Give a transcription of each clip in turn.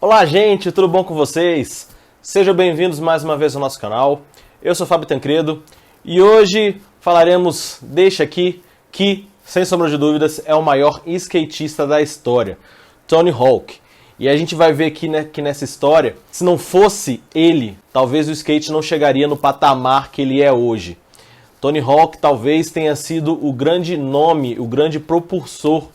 Olá gente, tudo bom com vocês? Sejam bem-vindos mais uma vez ao nosso canal. Eu sou Fábio Tancredo e hoje falaremos deste aqui que, sem sombra de dúvidas, é o maior skatista da história, Tony Hawk. E a gente vai ver aqui, né, que nessa história, se não fosse ele, talvez o skate não chegaria no patamar que ele é hoje. Tony Hawk talvez tenha sido o grande nome, o grande propulsor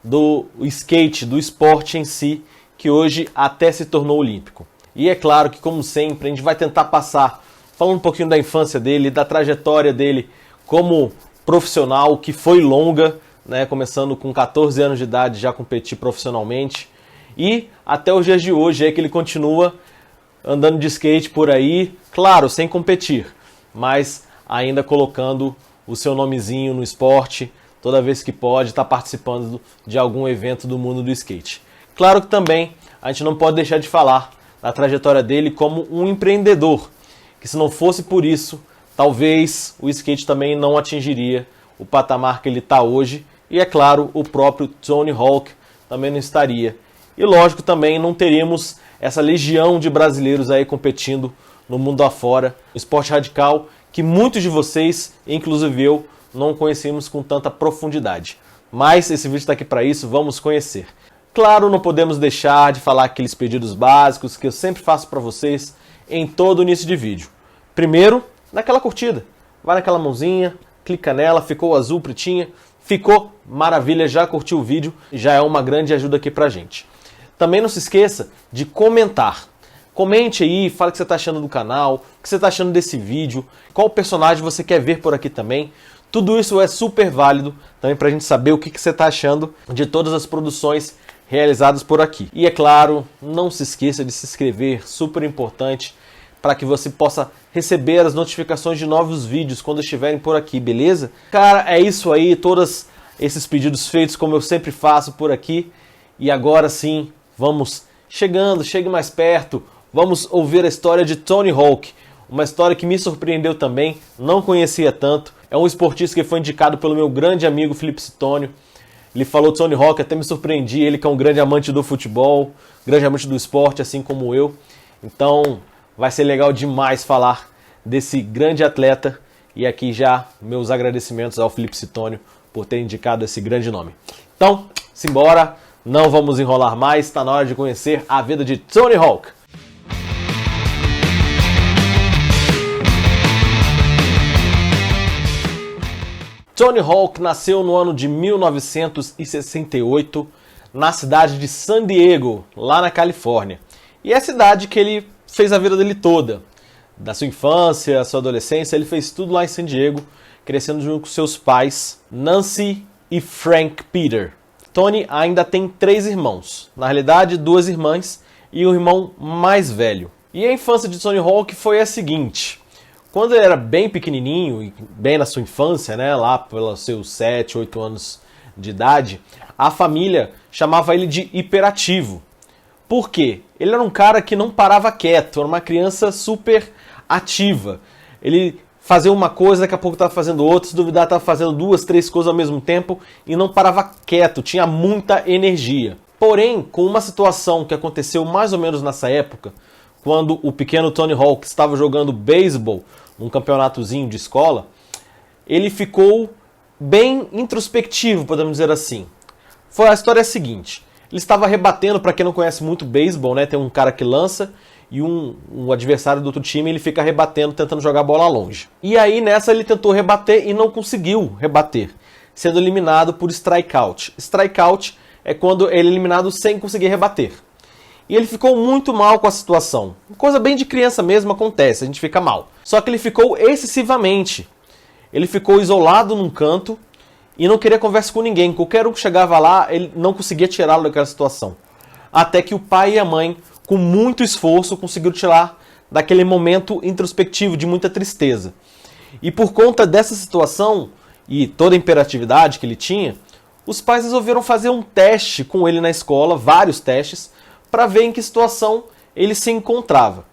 do skate, do esporte em si, que hoje até se tornou olímpico. E é claro que, como sempre, a gente vai tentar passar, falando um pouquinho da infância dele, da trajetória dele como profissional, que foi longa, né, começando com 14 anos de idade já competir profissionalmente, e até os dias de hoje é que ele continua andando de skate por aí, claro, sem competir, mas ainda colocando o seu nomezinho no esporte, toda vez que pode estar participando de algum evento do mundo do skate. Claro que também a gente não pode deixar de falar da trajetória dele como um empreendedor, que se não fosse por isso, talvez o skate também não atingiria o patamar que ele está hoje, e é claro, o próprio Tony Hawk também não estaria. E lógico, também não teríamos essa legião de brasileiros aí competindo no mundo afora, o esporte radical que muitos de vocês, inclusive eu, não conhecemos com tanta profundidade. Mas esse vídeo está aqui para isso, vamos conhecer. Claro, não podemos deixar de falar aqueles pedidos básicos que eu sempre faço para vocês em todo início de vídeo. Primeiro, naquela curtida. Vai naquela mãozinha, clica nela, ficou azul, pretinha, ficou maravilha, já curtiu o vídeo, já é uma grande ajuda aqui pra gente. Também não se esqueça de comentar. Comente aí, fala o que você está achando do canal, o que você está achando desse vídeo, qual personagem você quer ver por aqui também. Tudo isso é super válido também pra gente saber o que você está achando de todas as produções realizadas por aqui. E é claro, não se esqueça de se inscrever, super importante, para que você possa receber as notificações de novos vídeos quando estiverem por aqui, beleza? Cara, é isso aí, todos esses pedidos feitos como eu sempre faço por aqui. E agora sim, vamos chegando, chegue mais perto, vamos ouvir a história de Tony Hawk. Uma história que me surpreendeu também, não conhecia tanto. É um esportista que foi indicado pelo meu grande amigo Felipe Citônio. Ele falou Tony Hawk, até me surpreendi, ele que é um grande amante do futebol, grande amante do esporte, assim como eu. Então, vai ser legal demais falar desse grande atleta. E aqui já meus agradecimentos ao Felipe Citônio por ter indicado esse grande nome. Então, simbora, não vamos enrolar mais, está na hora de conhecer a vida de Tony Hawk. Tony Hawk nasceu no ano de 1968 na cidade de San Diego, lá na Califórnia. E é a cidade que ele fez a vida dele toda. Da sua infância, sua adolescência, ele fez tudo lá em San Diego, crescendo junto com seus pais, Nancy e Frank Peter. Tony ainda tem 3 irmãos, na realidade 2 irmãs e um irmão mais velho. E a infância de Tony Hawk foi a seguinte: quando ele era bem pequenininho, bem na sua infância, né, lá pelos seus 7, 8 anos de idade, a família chamava ele de hiperativo. Por quê? Ele era um cara que não parava quieto, era uma criança super ativa. Ele fazia uma coisa, daqui a pouco estava fazendo outra, se duvidar estava fazendo 2, 3 coisas ao mesmo tempo e não parava quieto, tinha muita energia. Porém, com uma situação que aconteceu mais ou menos nessa época, quando o pequeno Tony Hawk estava jogando beisebol num campeonatozinho de escola, ele ficou bem introspectivo, podemos dizer assim. A história é a seguinte: ele estava rebatendo, para quem não conhece muito beisebol, né, tem um cara que lança e um adversário do outro time, ele fica rebatendo, tentando jogar a bola longe. E aí nessa ele tentou rebater e não conseguiu rebater, sendo eliminado por strikeout. Strikeout é quando ele é eliminado sem conseguir rebater. E ele ficou muito mal com a situação. Coisa bem de criança mesmo, acontece, a gente fica mal. Só que ele ficou excessivamente. Ele ficou isolado num canto e não queria conversa com ninguém. Qualquer um que chegava lá, ele não conseguia tirá-lo daquela situação. Até que o pai e a mãe, com muito esforço, conseguiram tirar daquele momento introspectivo de muita tristeza. E por conta dessa situação e toda a imperatividade que ele tinha, os pais resolveram fazer um teste com ele na escola, vários testes, para ver em que situação ele se encontrava.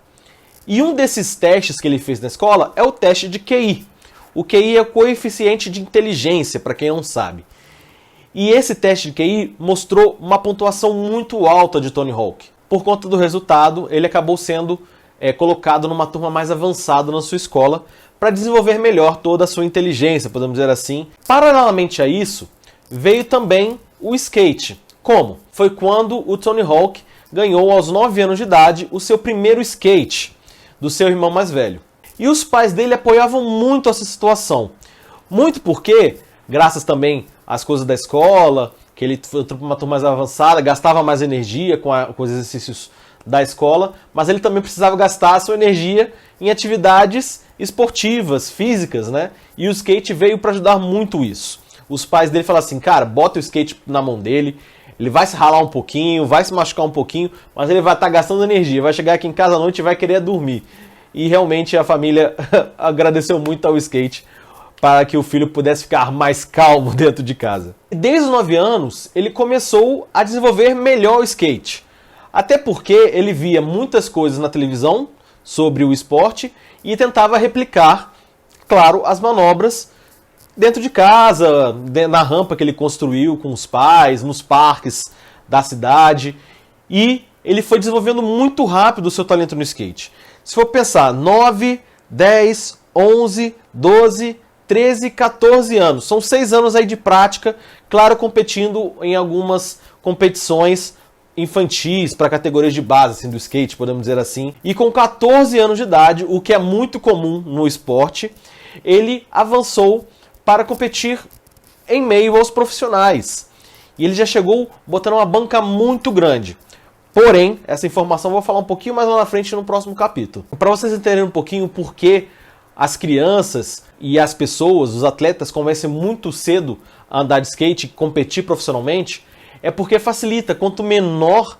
E um desses testes que ele fez na escola é o teste de QI. O QI é o coeficiente de inteligência, para quem não sabe. E esse teste de QI mostrou uma pontuação muito alta de Tony Hawk. por conta do resultado, ele acabou sendo colocado numa turma mais avançada na sua escola para desenvolver melhor toda a sua inteligência, podemos dizer assim. Paralelamente a isso, veio também o skate. Como? Foi quando o Tony Hawk ganhou aos 9 anos de idade o seu primeiro skate do seu irmão mais velho. E os pais dele apoiavam muito essa situação. Muito porque, graças também às coisas da escola, que ele foi para uma turma mais avançada, gastava mais energia com os exercícios da escola, mas ele também precisava gastar a sua energia em atividades esportivas, físicas, né? E o skate veio para ajudar muito isso. Os pais dele falaram assim, cara, bota o skate na mão dele, ele vai se ralar um pouquinho, vai se machucar um pouquinho, mas ele vai estar gastando energia, vai chegar aqui em casa à noite e vai querer dormir. E realmente a família agradeceu muito ao skate para que o filho pudesse ficar mais calmo dentro de casa. Desde os 9 anos, ele começou a desenvolver melhor o skate. Até porque ele via muitas coisas na televisão sobre o esporte e tentava replicar, claro, as manobras dentro de casa, na rampa que ele construiu com os pais, nos parques da cidade. E ele foi desenvolvendo muito rápido o seu talento no skate. Se for pensar, 9, 10, 11, 12, 13, 14 anos. São 6 anos aí de prática, claro, competindo em algumas competições infantis para categorias de base assim, do skate, podemos dizer assim. E com 14 anos de idade, o que é muito comum no esporte, ele avançou para competir em meio aos profissionais. E ele já chegou botando uma banca muito grande. Porém, essa informação eu vou falar um pouquinho mais lá na frente no próximo capítulo. Para vocês entenderem um pouquinho por que as crianças e as pessoas, os atletas, começam muito cedo a andar de skate e competir profissionalmente, é porque facilita. Quanto menor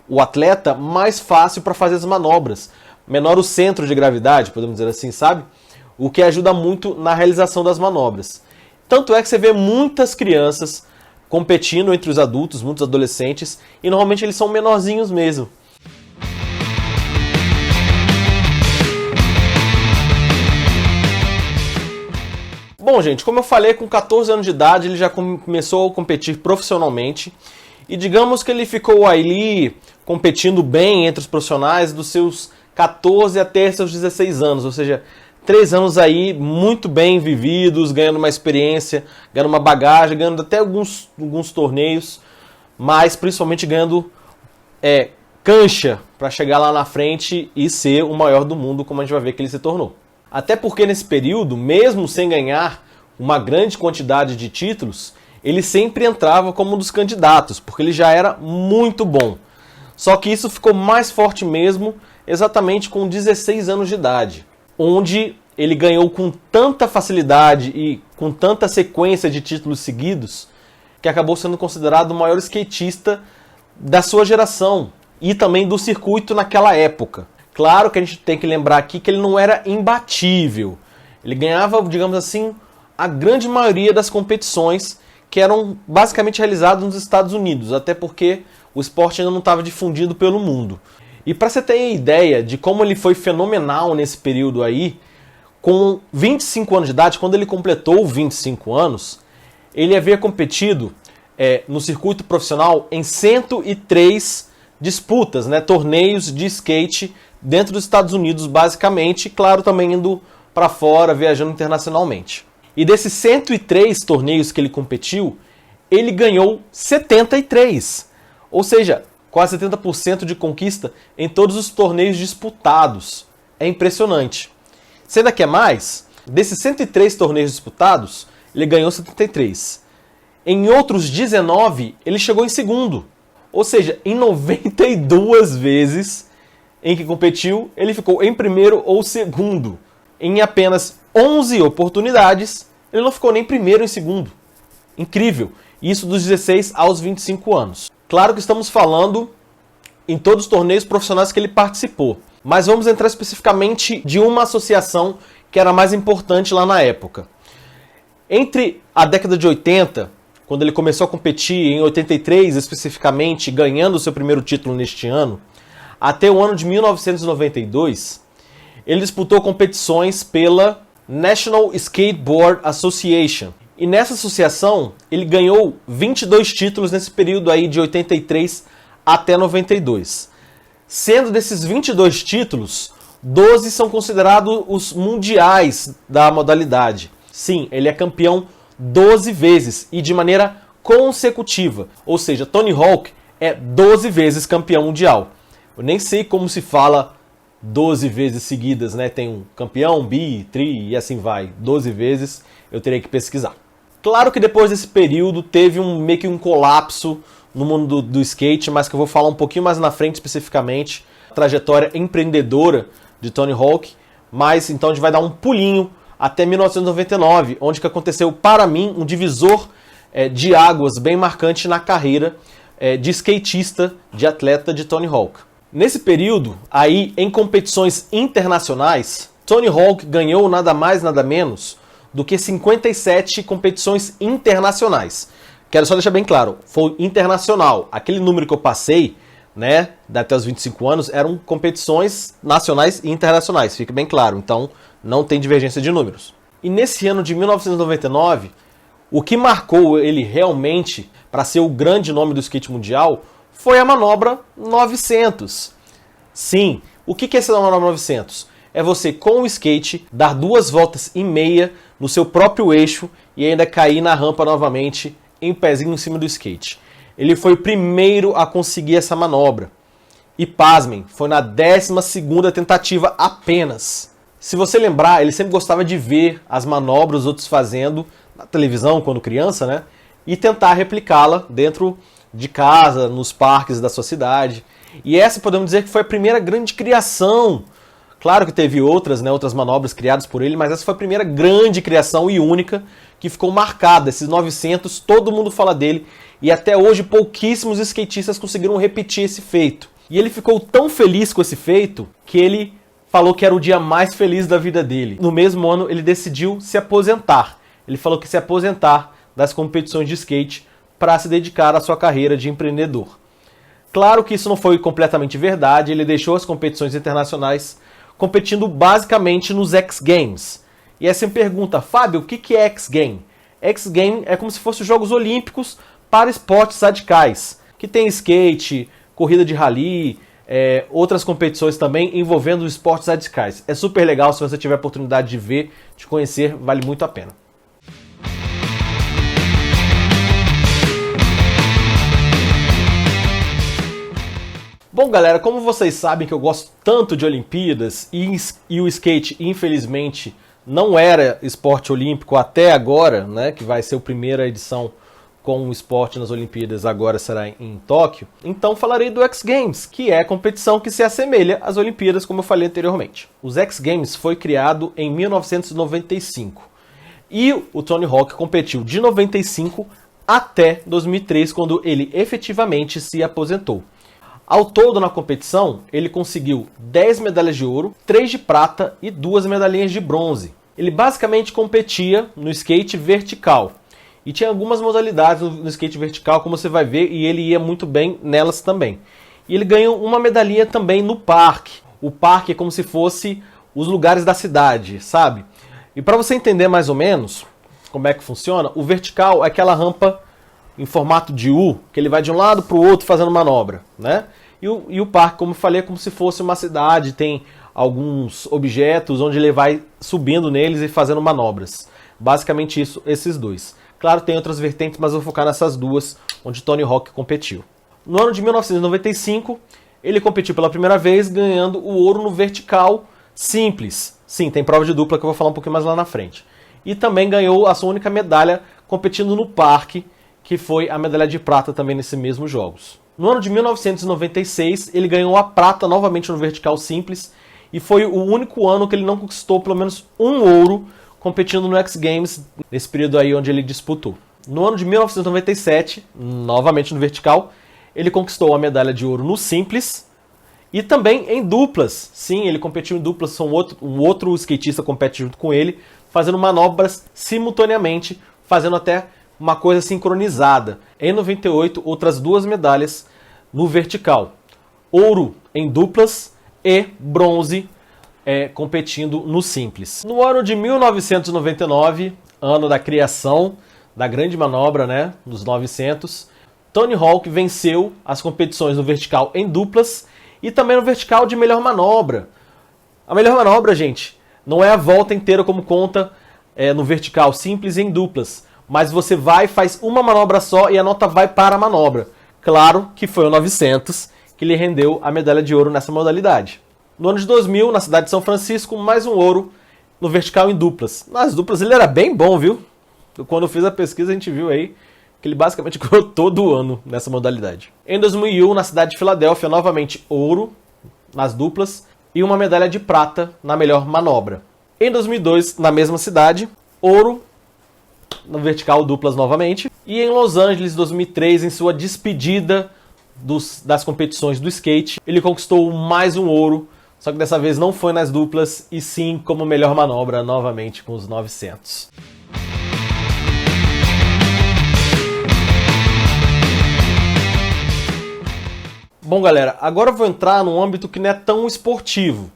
o atleta, mais fácil para fazer as manobras. Menor o centro de gravidade, podemos dizer assim, sabe? O que ajuda muito na realização das manobras. Tanto é que você vê muitas crianças competindo entre os adultos, muitos adolescentes, e normalmente eles são menorzinhos mesmo. Bom, gente, como eu falei, com 14 anos de idade ele já começou a competir profissionalmente. E digamos que ele ficou ali competindo bem entre os profissionais dos seus 14 até seus 16 anos. Ou seja, 3 anos aí muito bem vividos, ganhando uma experiência, ganhando uma bagagem, ganhando até alguns torneios, mas principalmente ganhando cancha para chegar lá na frente e ser o maior do mundo, como a gente vai ver que ele se tornou. Até porque nesse período, mesmo sem ganhar uma grande quantidade de títulos, ele sempre entrava como um dos candidatos, porque ele já era muito bom. Só que isso ficou mais forte mesmo exatamente com 16 anos de idade, onde ele ganhou com tanta facilidade e com tanta sequência de títulos seguidos, que acabou sendo considerado o maior skatista da sua geração e também do circuito naquela época. Claro que a gente tem que lembrar aqui que ele não era imbatível. Ele ganhava, digamos assim, a grande maioria das competições que eram basicamente realizadas nos Estados Unidos, até porque o esporte ainda não estava difundido pelo mundo. E para você ter ideia de como ele foi fenomenal nesse período aí, com 25 anos de idade, quando ele completou 25 anos, ele havia competido no circuito profissional em 103 disputas, né, torneios de skate dentro dos Estados Unidos, basicamente, claro, também indo para fora, viajando internacionalmente. E desses 103 torneios que ele competiu, ele ganhou 73, ou seja, quase 70% de conquista em todos os torneios disputados. É impressionante. Você ainda quer mais? Desses 103 torneios disputados, ele ganhou 73. Em outros 19, ele chegou em segundo. Ou seja, em 92 vezes em que competiu, ele ficou em primeiro ou segundo. Em apenas 11 oportunidades, ele não ficou nem primeiro nem segundo. Incrível. Isso dos 16 aos 25 anos. Claro que estamos falando em todos os torneios profissionais que ele participou. Mas vamos entrar especificamente de uma associação que era mais importante lá na época. Entre a década de 80, quando ele começou a competir, em 83 especificamente, ganhando o seu primeiro título neste ano, até o ano de 1992, ele disputou competições pela National Skateboard Association. E nessa associação, ele ganhou 22 títulos nesse período aí de 83 até 92. Sendo desses 22 títulos, 12 são considerados os mundiais da modalidade. Sim, ele é campeão 12 vezes e de maneira consecutiva. Ou seja, Tony Hawk é 12 vezes campeão mundial. Eu nem sei como se fala 12 vezes seguidas, né? Tem um campeão, bi, tri e assim vai. 12 vezes eu teria que pesquisar. Claro que depois desse período teve meio que um colapso no mundo do skate, mas que eu vou falar um pouquinho mais na frente especificamente. A trajetória empreendedora de Tony Hawk. Mas então a gente vai dar um pulinho até 1999, onde que aconteceu para mim um divisor de águas bem marcante na carreira de skatista, de atleta de Tony Hawk. Nesse período, aí em competições internacionais, Tony Hawk ganhou nada mais nada menos do que 57 competições internacionais. Quero só deixar bem claro, foi internacional. Aquele número que eu passei, né, até os 25 anos, eram competições nacionais e internacionais, fica bem claro. Então, não tem divergência de números. E nesse ano de 1999, o que marcou ele realmente para ser o grande nome do skate mundial foi a manobra 900. Sim, o que é essa manobra 900? É você, com o skate, dar 2 voltas e meia no seu próprio eixo e ainda cair na rampa novamente em pezinho em cima do skate. Ele foi o primeiro a conseguir essa manobra. E pasmem, foi na 12ª tentativa apenas. Se você lembrar, ele sempre gostava de ver as manobras os outros fazendo na televisão, quando criança, né? E tentar replicá-la dentro de casa, nos parques da sua cidade. E essa podemos dizer que foi a primeira grande criação. Claro que teve outras, né, outras manobras criadas por ele, mas essa foi a primeira grande criação e única que ficou marcada. Esses 900, todo mundo fala dele e até hoje pouquíssimos skatistas conseguiram repetir esse feito. E ele ficou tão feliz com esse feito que ele falou que era o dia mais feliz da vida dele. No mesmo ano ele decidiu se aposentar. Ele falou que se aposentar das competições de skate para se dedicar à sua carreira de empreendedor. Claro que isso não foi completamente verdade, ele deixou as competições internacionais competindo basicamente nos X Games. E aí você me pergunta, Fábio, o que é X Game? X Game é como se fossem os Jogos Olímpicos para esportes radicais, que tem skate, corrida de rally, outras competições também envolvendo os esportes radicais. É super legal, se você tiver a oportunidade de ver, de conhecer, vale muito a pena. Bom, galera, como vocês sabem que eu gosto tanto de Olimpíadas e o skate, infelizmente, não era esporte olímpico até agora, né, que vai ser a primeira edição com o esporte nas Olimpíadas, agora será em Tóquio, então falarei do X Games, que é a competição que se assemelha às Olimpíadas, como eu falei anteriormente. Os X Games foi criado em 1995 e o Tony Hawk competiu de 95 até 2003, quando ele efetivamente se aposentou. Ao todo na competição, ele conseguiu 10 medalhas de ouro, 3 de prata e 2 medalhinhas de bronze. Ele basicamente competia no skate vertical. E tinha algumas modalidades no skate vertical, como você vai ver, e ele ia muito bem nelas também. E ele ganhou uma medalhinha também no parque. O parque é como se fosse os lugares da cidade, sabe? E para você entender mais ou menos como é que funciona, o vertical é aquela rampa em formato de U, que ele vai de um lado para o outro fazendo manobra, né? E o parque, como eu falei, é como se fosse uma cidade, tem alguns objetos onde ele vai subindo neles e fazendo manobras. Basicamente isso, esses dois. Claro, tem outras vertentes, mas eu vou focar nessas duas, onde Tony Hawk competiu. No ano de 1995, ele competiu pela primeira vez, ganhando o ouro no vertical simples. Sim, tem prova de dupla que eu vou falar um pouquinho mais lá na frente. E também ganhou a sua única medalha competindo no parque, que foi a medalha de prata também nesses mesmos jogos. No ano de 1996, ele ganhou a prata novamente no vertical simples e foi o único ano que ele não conquistou pelo menos um ouro competindo no X Games, nesse período aí onde ele disputou. No ano de 1997, novamente no vertical, ele conquistou a medalha de ouro no simples e também em duplas. Sim, ele competiu em duplas, um outro skatista compete junto com ele, fazendo manobras simultaneamente, fazendo até uma coisa sincronizada. Em 98, outras 2 medalhas no vertical. Ouro em duplas e bronze competindo no simples. No ano de 1999, ano da criação da grande manobra, né, dos 900, Tony Hawk venceu as competições no vertical em duplas e também no vertical de melhor manobra. A melhor manobra, gente, não é a volta inteira como conta no vertical simples e em duplas, mas você vai e faz uma manobra só e a nota vai para a manobra. Claro que foi o 900 que lhe rendeu a medalha de ouro nessa modalidade. No ano de 2000, na cidade de São Francisco, mais um ouro no vertical em duplas. Nas duplas ele era bem bom, viu? Quando eu fiz a pesquisa a gente viu aí que ele basicamente ganhou todo ano nessa modalidade. Em 2001, na cidade de Filadélfia, novamente ouro nas duplas e uma medalha de prata na melhor manobra. Em 2002, na mesma cidade, ouro no vertical duplas novamente. E em Los Angeles, 2003, em sua despedida das competições do skate, ele conquistou mais um ouro, só que dessa vez não foi nas duplas, e sim como melhor manobra, novamente com os 900. Bom, galera, agora eu vou entrar num âmbito que não é tão esportivo,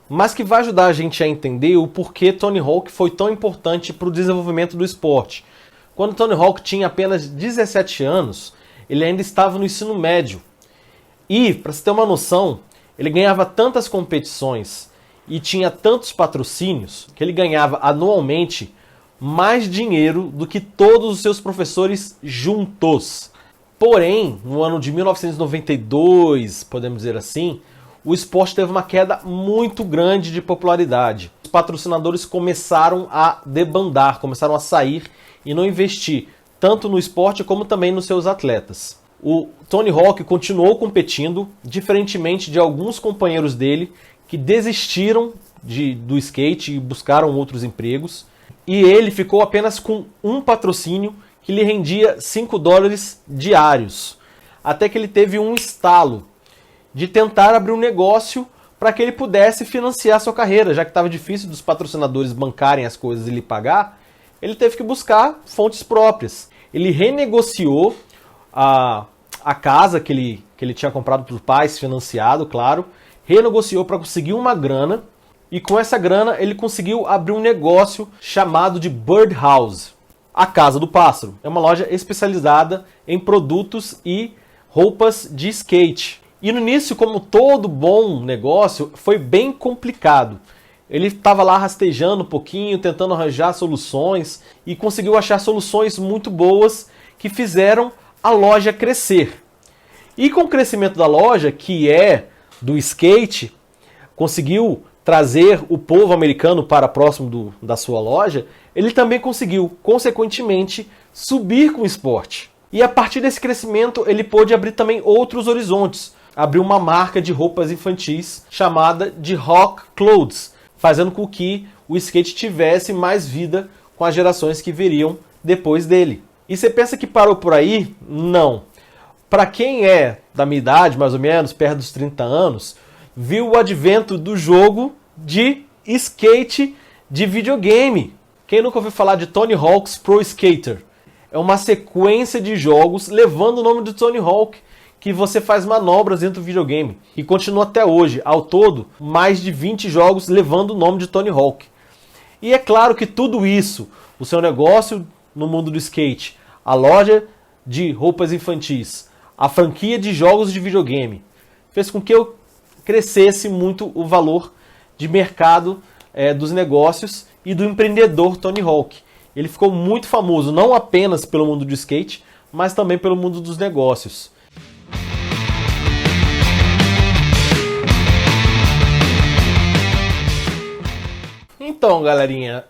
mas que vai ajudar a gente a entender o porquê Tony Hawk foi tão importante para o desenvolvimento do esporte. Quando Tony Hawk tinha apenas 17 anos, ele ainda estava no ensino médio. E, para você ter uma noção, ele ganhava tantas competições e tinha tantos patrocínios que ele ganhava anualmente mais dinheiro do que todos os seus professores juntos. Porém, no ano de 1992, podemos dizer assim, o esporte teve uma queda muito grande de popularidade. Os patrocinadores começaram a debandar, começaram a sair e não investir tanto no esporte como também nos seus atletas. O Tony Hawk continuou competindo, diferentemente de alguns companheiros dele que desistiram do skate e buscaram outros empregos. E ele ficou apenas com um patrocínio que lhe rendia $5 diários. Até que ele teve um estalo de tentar abrir um negócio para que ele pudesse financiar sua carreira, já que estava difícil dos patrocinadores bancarem as coisas e lhe pagar, ele teve que buscar fontes próprias. Ele renegociou a casa que ele tinha comprado para os pais, financiado, claro, renegociou para conseguir uma grana, e com essa grana ele conseguiu abrir um negócio chamado de Birdhouse, a Casa do Pássaro. É uma loja especializada em produtos e roupas de skate. E no início, como todo bom negócio, foi bem complicado. Ele estava lá rastejando um pouquinho, tentando arranjar soluções e conseguiu achar soluções muito boas que fizeram a loja crescer. E com o crescimento da loja, que é do skate, conseguiu trazer o povo americano para próximo da sua loja, ele também conseguiu, consequentemente, subir com o esporte. E a partir desse crescimento, ele pôde abrir também outros horizontes. Abriu uma marca de roupas infantis chamada de Hawk Clothes, fazendo com que o skate tivesse mais vida com as gerações que viriam depois dele. E você pensa que parou por aí? Não. Para quem é da minha idade, mais ou menos, perto dos 30 anos, viu o advento do jogo de skate de videogame. Quem nunca ouviu falar de Tony Hawk's Pro Skater? É uma sequência de jogos levando o nome do Tony Hawk, que você faz manobras dentro do videogame. E continua até hoje. Ao todo, mais de 20 jogos levando o nome de Tony Hawk. E é claro que tudo isso, o seu negócio no mundo do skate, a loja de roupas infantis, a franquia de jogos de videogame, fez com que eu crescesse muito o valor de mercado dos negócios e do empreendedor Tony Hawk. Ele ficou muito famoso, não apenas pelo mundo do skate, mas também pelo mundo dos negócios. Então, galerinha,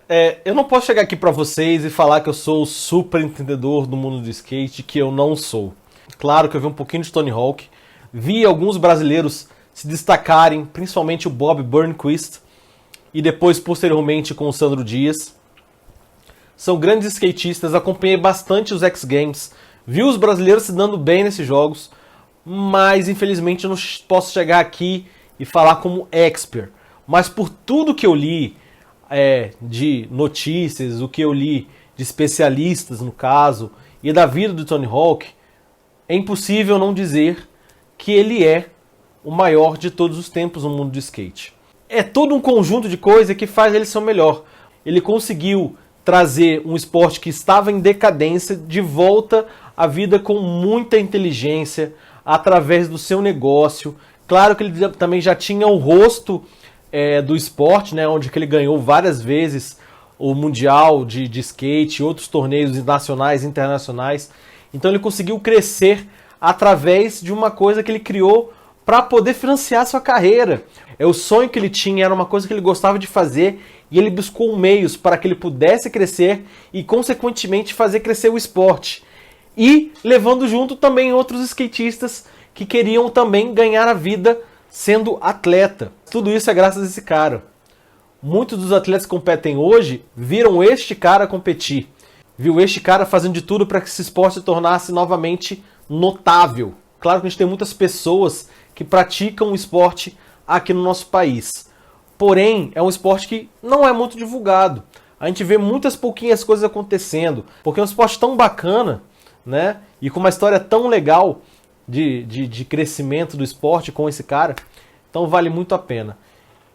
eu não posso chegar aqui pra vocês e falar que eu sou o super entendedor do mundo do skate, que eu não sou. Claro que eu vi um pouquinho de Tony Hawk, vi alguns brasileiros se destacarem, principalmente o Bob Burnquist, e depois, posteriormente, com o Sandro Dias. São grandes skatistas, acompanhei bastante os X Games, vi os brasileiros se dando bem nesses jogos, mas infelizmente eu não posso chegar aqui e falar como expert. Mas por tudo que eu li de notícias, o que eu li de especialistas no caso, e da vida do Tony Hawk, é impossível não dizer que ele é o maior de todos os tempos no mundo do skate. É todo um conjunto de coisas que faz ele ser o melhor. Ele conseguiu trazer um esporte que estava em decadência de volta à vida com muita inteligência, através do seu negócio. Claro que ele também já tinha o rosto do esporte, né, onde que ele ganhou várias vezes o Mundial de skate, outros torneios nacionais e internacionais. Então ele conseguiu crescer através de uma coisa que ele criou para poder financiar sua carreira. O sonho que ele tinha era uma coisa que ele gostava de fazer e ele buscou meios para que ele pudesse crescer e, consequentemente, fazer crescer o esporte. E levando junto também outros skatistas que queriam também ganhar a vida sendo atleta. Tudo isso é graças a esse cara. Muitos dos atletas que competem hoje viram este cara competir. Viu este cara fazendo de tudo para que esse esporte se tornasse novamente notável. Claro que a gente tem muitas pessoas que praticam o esporte aqui no nosso país. Porém, é um esporte que não é muito divulgado. A gente vê muitas pouquinhas coisas acontecendo, porque é um esporte tão bacana, né? E com uma história tão legal de crescimento do esporte com esse cara. Então vale muito a pena.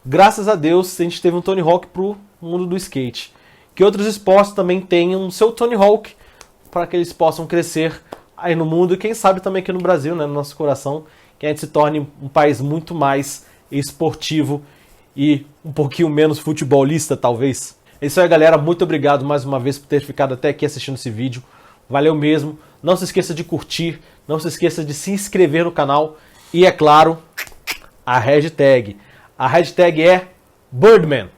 Graças a Deus, a gente teve um Tony Hawk pro mundo do skate. Que outros esportes também tenham o seu Tony Hawk para que eles possam crescer aí no mundo e quem sabe também aqui no Brasil, né, no nosso coração, que a gente se torne um país muito mais esportivo e um pouquinho menos futebolista, talvez. É isso aí, galera. Muito obrigado mais uma vez por ter ficado até aqui assistindo esse vídeo. Valeu mesmo. Não se esqueça de curtir, não se esqueça de se inscrever no canal e, é claro, a hashtag. A hashtag é Birdman.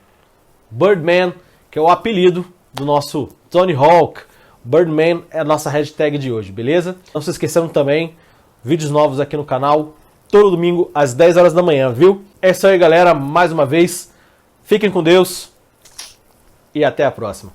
Birdman, que é o apelido do nosso Tony Hawk. Birdman é a nossa hashtag de hoje, beleza? Não se esqueçam também, vídeos novos aqui no canal, todo domingo às 10 horas da manhã, viu? É isso aí, galera. Mais uma vez, fiquem com Deus e até a próxima.